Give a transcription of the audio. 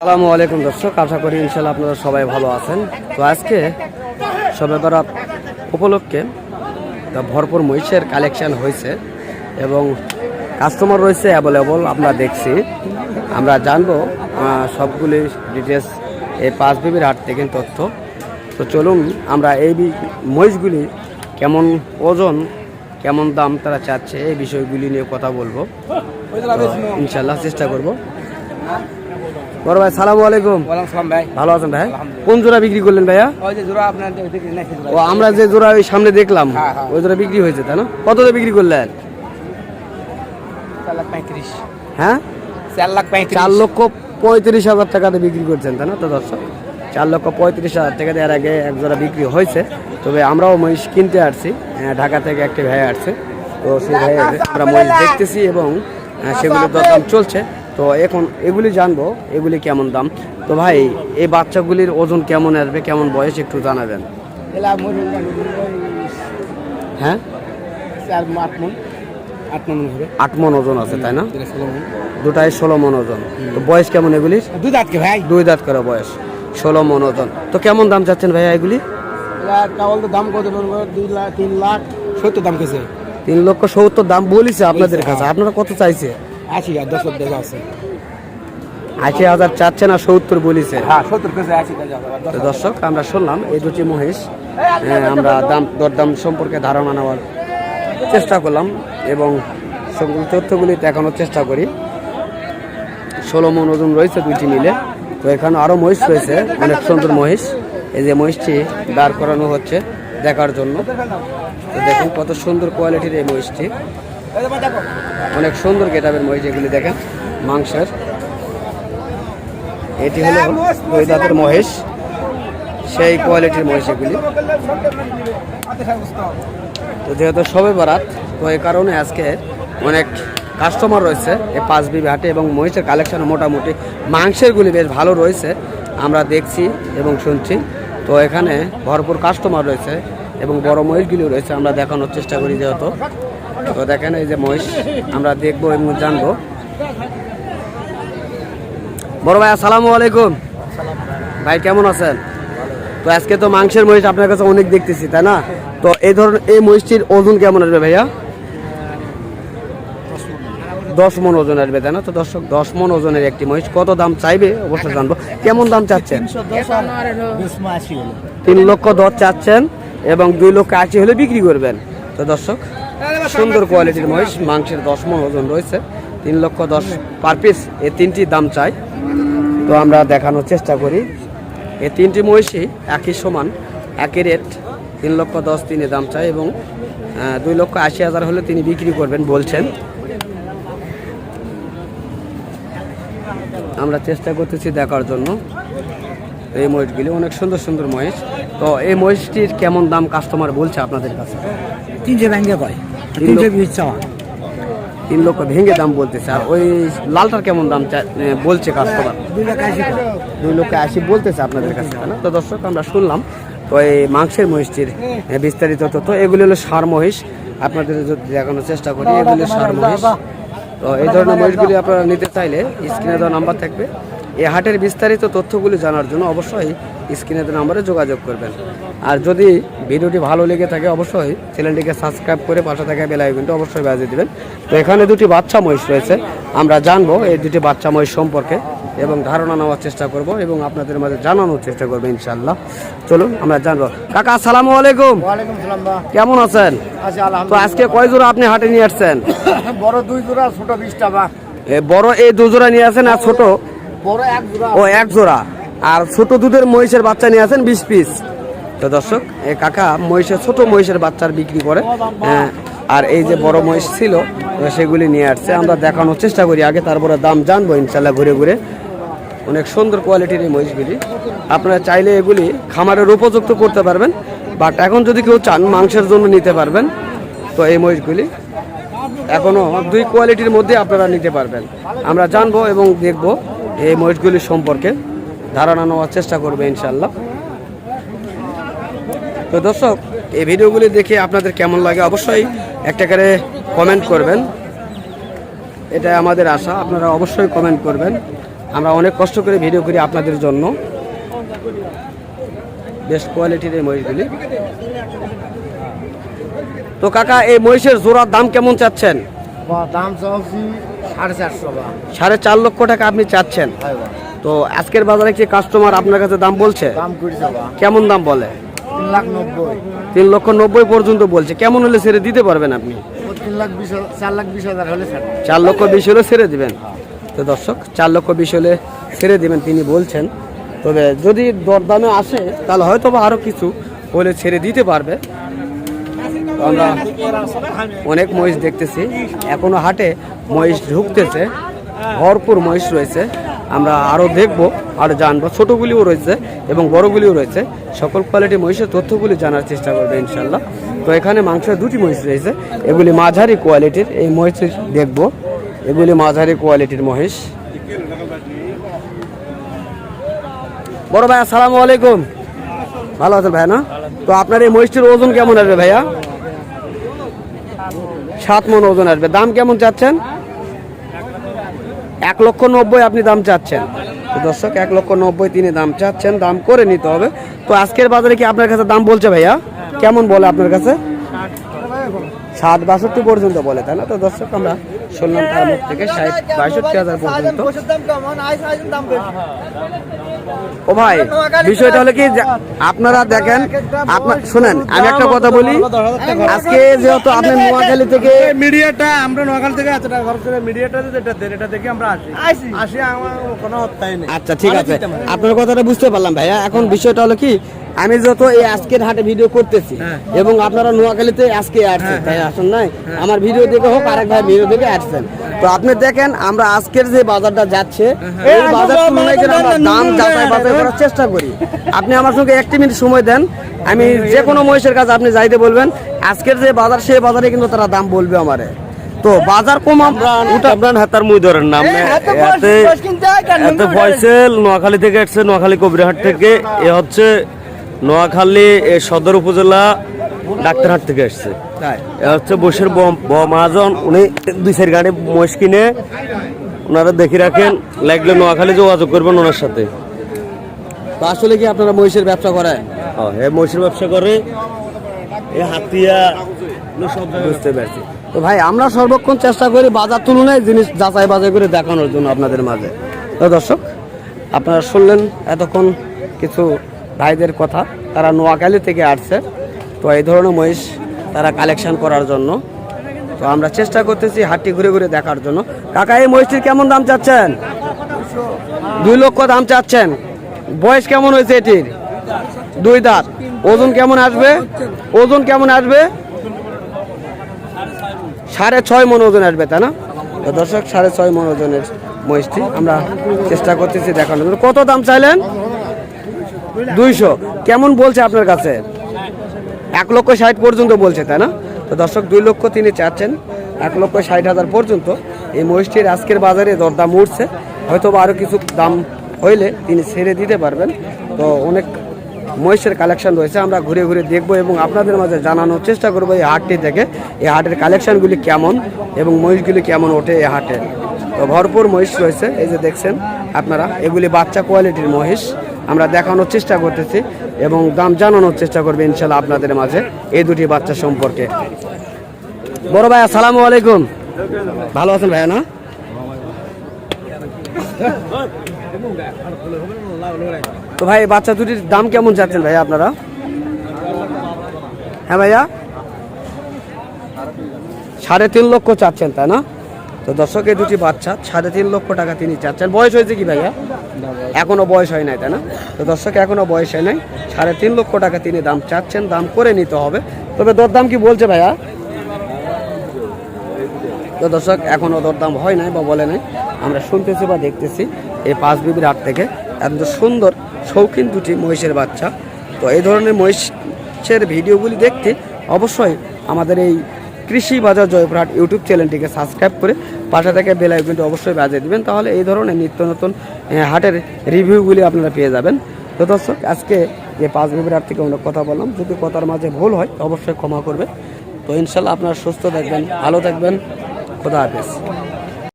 আসসালামু আলাইকুম দর্শক, আশা করি ইনশাল্লাহ আপনারা সবাই ভালো আছেন। তো আজকে শবে বরাত উপলক্ষে ভরপুর মহিষের কালেকশন হয়েছে এবং কাস্টমার রয়েছে অ্যাভেলেবল। আমরা দেখছি, আমরা জানবো সবগুলি ডিটেলস এই পাঁচ বিবির হাট থেকে তথ্য। তো চলুন আমরা এই মহিষগুলি কেমন ওজন, কেমন দাম তারা চাচ্ছে, এই বিষয়গুলি নিয়ে কথা বলবো ইনশাল্লাহ, চেষ্টা করব। বড় ভাই সালামু আলাইকুম। ভাই ভালো আছেন ভাই? কোন জোড়া বিক্রি করলেন ভাইয়া? ওই যে জোড়া আপনার ও আমরা যে জোড়া ওই সামনে দেখলাম ওই জোড়া বিক্রি হয়েছে তাই না? কত দিয়ে বিক্রি করলেন? 4,35,000। হ্যাঁ, 4,35,000 টাকাতে বিক্রি করছেন তাই না? তো দর্শক 4,35,000 টাকা দিয়ে এর আগে এক জোড়া বিক্রি হয়েছে। তবে আমরাও মহিষ কিনতে আসছি, ঢাকা থেকে একটি ভাই আসছে। তো সেই ভাই আমরা মহিষ দেখতেছি এবং সেগুলোর দাম চলছে। তো এখন এগুলি জানবো এগুলি কেমন দাম। তো ভাই এই বাচ্চাগুলির ওজন কেমন আসবে, কেমন বয়স একটু জানাবেন। হ্যাঁ, 8 মণ ওজন আছে তাই না? দুটাই 16 মণ ওজন। তো বয়স কেমন এগুলির? 2 দাঁত কে ভাই, 2 দাঁত করে বয়স, 16 মণ ওজন। তো কেমন দাম চাচ্ছেন ভাইয়া এগুলি? দাম কত? 3,70,000 দাম কেছে। 3,70,000 দাম বলিছে আপনাদের কাছে, আপনারা কত চাইছে? 80,000 10 টাকা আছে। 80,000 চাচ্ছে না, 70 বলিছে। হ্যাঁ 70 কেছে 80,000। তো দর্শক আমরা শুনলাম এই দুটি মহিষ, আমরা দরদাম সম্পর্কে ধারণা নেওয়ার চেষ্টা করলাম এবং সকল তথ্যগুলি দেখানোর চেষ্টা করি। 16 মণ ওজন রয়েছে দুইটি মিলে। তো এখানে আরও মহিষ রয়েছে, অনেক সুন্দর মহিষ। এই যে মহিষটি দাঁড় করানো হচ্ছে দেখার জন্য। তো দেখুন কত সুন্দর কোয়ালিটির এই মহিষটি, অনেক সুন্দর গেটাবের মহিষ। এগুলি দেখেন মাংসের। এটি হলো 2 দাঁতের মহিষ, সেই কোয়ালিটির মহিষ এগুলি। তো যেহেতু শবে বরাত, তো এই কারণে আজকে অনেক কাস্টমার রয়েছে এই 5 বিবি হাটে এবং মহিষের কালেকশন মোটামুটি মাংসেরগুলি বেশ ভালো রয়েছে, আমরা দেখছি এবং শুনছি। তো এখানে ভরপুর কাস্টমার রয়েছে এবং বড় মহিষগুলিও রয়েছে, আমরা দেখানোর চেষ্টা করি যেহেতু। তো দেখেন এই যে মহিষ আমরা দেখবো এবং জানবো। বড় ভাই আসসালামু আলাইকুম। ভাই কেমন আছেন? তো আজকে তো মাংসের মহিষ আপনার কাছে অনেক দেখতেছি তাই না? তো এই ধরনের এই মহিষটির ওজন কেমন আসবে ভাইয়া? 10 মণ ওজন আসবে তাই না? তো দর্শক 10 মণ ওজনের একটি মহিষ, কত দাম চাইবে অবশ্যই জানবো। কেমন দাম চাচ্ছেন? 3,10,000 চাচ্ছেন এবং 2,80,000 হলে বিক্রি করবেন। তো দর্শক সুন্দর কোয়ালিটির মহিষ, মাংসের 10 মণ ওজন রয়েছে, 3,10,000 পার পিস এই তিনটি দাম চাই। তো আমরা দেখানোর চেষ্টা করি। এই তিনটি মহিষই একই সমান, একই রেট, 3,10,000 তিনি দাম চাই এবং 2,80,000 হলে তিনি বিক্রি করবেন বলছেন। আমরা চেষ্টা করতেছি দেখার জন্য এই মহিষগুলি, অনেক সুন্দর সুন্দর মহিষ। তো এই মহিষটির কেমন দাম কাস্টমার বলছে আপনাদের কাছে? 3 ভেঙে কয়, 320 চাওয়া। 3 লক্ষ ভেঙে দাম বলতেছে। আর ওই লালটার কেমন দাম বলছে কাস্টমার? 2,80,000 বলতেছে আপনাদের কাছে না? তো দর্শক আমরা শুনলাম। তো এই মাংসের মহিষটির বিস্তারিত তথ্য। এগুলি হলো ষাঁড় মহিষ, আপনাদের যদি দেখানোর চেষ্টা করি। এগুলি ষাঁড় মহিষ। তো এই ধরনের মহিষগুলি আপনারা নিতে চাইলে স্ক্রিনে দেওয়া নাম্বার থাকবে। এই হাটের বিস্তারিত তথ্যগুলি জানার জন্য অবশ্যই স্ক্রিনে দেওয়া নাম্বারে যোগাযোগ করবেন। আর যদি ভিডিওটি ভালো লেগে থাকে অবশ্যই চ্যানেলটিকে সাবস্ক্রাইব করে পাশে থাকা বেল আইকনটি অবশ্যই বাজিয়ে দেবেন। তো এখানে দুটি বাচ্চা মহিষ রয়েছে, আমরা জানবো এই দুটি বাচ্চা মহিষ সম্পর্কে এবং ধারণা নেওয়ার চেষ্টা করব এবং আপনাদের মাঝে জানানোর চেষ্টা করবো ইনশাআল্লাহ। চলুন আমরা জানবো। কাকা আসসালামু আলাইকুম। ওয়ালাইকুম সালাম। কেমন আছেন? আচ্ছা তো আজকে কয় জোড়া আপনি হাটে নিয়ে আসছেন? বড় 2 জোড়া, ছোট 20 টাকা। বড় এই 2 জোড়া নিয়ে আসেন আর ছোট বড় 1 জোড়া। ও 1 জোড়া, আর ছোট দুধের মহিষের বাচ্চা নিয়ে আসেন 20 পিস। তো দর্শক এই কাকা মহিষের ছোট মহিষের বাচ্চার বিক্রি করে, আর এই যে বড় মহিষ ছিল সেগুলি নিয়ে আসছে। আমরা দেখানোর চেষ্টা করি আগে, তারপরে দাম জানবো ইনশাল্লাহ ঘুরে ঘুরে। অনেক সুন্দর কোয়ালিটির এই মহিষগুলি, আপনারা চাইলে এগুলি খামারের উপযুক্ত করতে পারবেন, বাট এখন যদি কেউ চান মাংসের জন্য নিতে পারবেন। তো এই মহিষগুলি এখনও 2 কোয়ালিটির মধ্যে আপনারা নিতে পারবেন। আমরা জানবো এবং দেখবো এই মহিষগুলির সম্পর্কে ধারণা নেওয়ার চেষ্টা করবে ইনশাল্লাহ। তো দর্শক এই ভিডিওগুলি দেখে আপনাদের কেমন লাগে অবশ্যই একটা করে কমেন্ট করবেন, এটা আমাদের আশা। আপনারা অবশ্যই কমেন্ট করবেন আমরা অনেক কষ্ট করে ভিডিও করি আপনাদের জন্য। বেশ কোয়ালিটির এই মহিষগুলি। তো কাকা, এই মহিষের জোড়ার দাম কেমন চাচ্ছেন? দাম চাচ্ছি 4.5 বা 4.5 লক্ষ টাকা আপনি চাচ্ছেন। তো আজকের বাজারে কি কাস্টমার আপনার কাছে দাম বলছে? দাম করছে বা কেমন দাম বলে? 3,90,000। 3,90,000 পর্যন্ত বলছে। কেমন হলে ছেড়ে দিতে পারবেন আপনি? 4,20,000 হলে ছাড়। 4,20,000 হলে ছেড়ে দিবেন। তো দর্শক, 4,20,000 হলে ছেড়ে দিবেন তিনি বলছেন। তবে যদি দরদামে আসে তাহলে হয়তো বা আরও কিছু হলে ছেড়ে দিতে পারবে। তো আমরা অনেক মহিষ দেখতেছি, এখনো হাটে মহিষ ঢুকতেছে, ভরপুর মহিষ রয়েছে। আমরা আরও দেখবো, আরও জানবো। ছোটোগুলিও রয়েছে এবং বড়গুলিও রয়েছে। সকল কোয়ালিটির মহিষের তথ্যগুলি জানার চেষ্টা করবে ইনশাল্লাহ। তো এখানে মাংসের 2টি মহিষ রয়েছে, এগুলি মাঝারি কোয়ালিটির। এই মহিষ দেখবো, এগুলি মাঝারি কোয়ালিটির মহিষ। বড় ভাই, আসসালামু আলাইকুম। ভালো আছেন ভাই না? তো আপনার এই মহিষটির ওজন কেমন আসবে ভাইয়া? 7 মণ ওজন আসবে। দাম কেমন চাচ্ছেন? 1,90,000 আপনি দাম চাচ্ছেন। তো দর্শক, 1,90,000 তিনি দাম চাচ্ছেন, দাম করে নিতে হবে। তো আজকের বাজারে কি আপনার কাছে দাম বলছে ভাইয়া? কেমন বলে আপনার কাছে? 60-62 পর্যন্ত বলে, তাই না? তো দর্শক, আমরা শুনলাম তার মুখ থেকে 60-62,000 পর্যন্ত। ও ভাই, বিষয়টা হলো কি, আপনারা দেখেন, আপনার শুনেন, আমি একটা কথা বলি। আজকে যেহেতু আপনি নোয়াখালী থেকে, মিডিয়াটা আমরা নোয়াখালী থেকে এত টাকা খরচ করে মিডিয়াটা যেটা দেন এটা দেখে আমরা আসি আমার কোনো হত্যাই নেই। আচ্ছা ঠিক আছে, আপনার কথাটা বুঝতে পারলাম ভাইয়া। এখন বিষয়টা হলো কি, আমি যত এই আজকের হাটে ভিডিও করতেছি এবং আপনারা নোয়াখালীতে আজকে আসছেন, তাই আসেন নাই? আমার ভিডিও দেখে হোক, আরেক ভাই ভিডিও দেখে আসছেন। তো আপনি দেখেন, আমরা আজকের যে বাজারটা যাচ্ছে, এই বাজার তুলনায় যেন আমরা দাম যাচাই বাছাই করার চেষ্টা করি। আপনি আমার সঙ্গে 1 মিনিট সময় দেন, আমি যে কোনো মহিষের কাছে আপনি যাইতে বলবেন। আজকের যে বাজার, সেই বাজারে কিন্তু তারা দাম বলবে আমারে। তো বাজার কম আপনার হাতার মুই ধরেন না, এত ফয়সেল নোয়াখালী থেকে আসছে, নোয়াখালী কবিরহাট থেকে। এ হচ্ছে নোয়াখালী সদর উপজেলা ডাক্তারহাট থেকে আসছে। এ হচ্ছে বসের মহাজন, উনি 2-4 গাড়ি মহিষ কিনে ওনারা দেখে রাখেন, লাগলে নোয়াখালী যোগাযোগ করবেন ওনার সাথে। তো আসলে কি আপনারা মহিষের ব্যবসা করেন? হ্যাঁ, মহিষের ব্যবসা করে। এ হাতিয়া সব বুঝতে পারছি। তো ভাই, আমরা সর্বক্ষণ চেষ্টা করি বাজার তুলনায় জিনিস যাচাই বাছাই করে দেখানোর জন্য আপনাদের মাঝে। তো দর্শক, আপনারা শুনলেন এতক্ষণ কিছু ভাইদের কথা, তারা নোয়াখালী থেকে আসছে। তো এই ধরনের মহিষ তারা কালেকশন করার জন্য। তো আমরা চেষ্টা করতেছি হাটটি ঘুরে ঘুরে দেখার জন্য। কাকা, এই মহিষটির কেমন দাম চাচ্ছেন? 2 লক্ষ দাম চাচ্ছেন। বয়স কেমন হয়েছে এটির? 2 দাঁত। ওজন কেমন আসবে? ওজন কেমন আসবে? 6.5 মণ ওজন আসবে, তাই না? তো দর্শক, 6.5 মণ ওজনের মহিষটি আমরা চেষ্টা করতেছি দেখানোর জন্য। কত দাম চাইলেন? 200। কেমন বলছে আপনার কাছে? 1,60,000 পর্যন্ত বলছে, তাই না? তো দর্শক, 2 লক্ষ তিনি চাচ্ছেন, 1,60,000 পর্যন্ত এই মহিষটির আজকের বাজারে দরদাম উঠছে। হয়তো বা আরও কিছু দাম হইলে তিনি ছেড়ে দিতে পারবেন। তো অনেক মহিষের কালেকশন রয়েছে, আমরা ঘুরে ঘুরে দেখবো এবং আপনাদের মাঝে জানানোর চেষ্টা করবো এই হাটটি থেকে এই হাটের কালেকশনগুলি কেমন এবং মহিষগুলি কেমন ওঠে এই হাটে। তো ভরপুর মহিষ রয়েছে, এই যে দেখছেন আপনারা, এগুলি বাচ্চা কোয়ালিটির মহিষ। আমরা দেখানোর চেষ্টা করতেছি এবং দাম জানানোর চেষ্টা করবে ইনশাল্লাহ আপনাদের মাঝে এই 2টি বাচ্চা সম্পর্কে। বড় ভাই, আসসালামু আলাইকুম। ভালো আছেন ভাইয়া না? তো ভাই, বাচ্চা 2টির দাম কেমন চাচ্ছেন ভাইয়া আপনারা? হ্যাঁ ভাইয়া, 3.5 লক্ষ চাচ্ছেন, তাই না? তো দর্শক, এই 2টি বাচ্চা 3.5 লক্ষ টাকা তিনি চাচ্ছেন। বয়স হয়েছে কি ভাইয়া? এখনো বয়স হয় নাই, তাই না? তো দর্শক, এখনো বয়স হয় নাই, 3.5 লক্ষ টাকা তিনি দাম চাচ্ছেন, দাম করে নিতে হবে। তবে দরদাম কি বলছে ভাইয়া? তো দর্শক, এখনো দরদাম হয় নাই বা বলে নাই। আমরা শুনতেছি বা দেখতেছি এই পাঁচবিবির হাট থেকে এত সুন্দর শৌখিন 2টি মহিষের বাচ্চা। তো এই ধরনের মহিষের ভিডিওগুলি দেখতে অবশ্যই আমাদের এই কৃষি বাজার জয়পুরহাট ইউটিউব চ্যানেলটিকে সাবস্ক্রাইব করে পাশে থেকে বেল আইকনটি অবশ্যই বাজিয়ে দিবেন, তাহলে এই ধরনের নিত্য নতুন হাটের রিভিউগুলি আপনারা পেয়ে যাবেন। তো দর্শক, আজকে যে পাঁচবিবির হাট থেকে অনেক কথা বললাম, যদি কথার মাঝে ভুল হয় অবশ্যই ক্ষমা করবে। তো ইনশাল্লাহ আপনারা সুস্থ থাকবেন, ভালো থাকবেন। খোদা হাফেজ।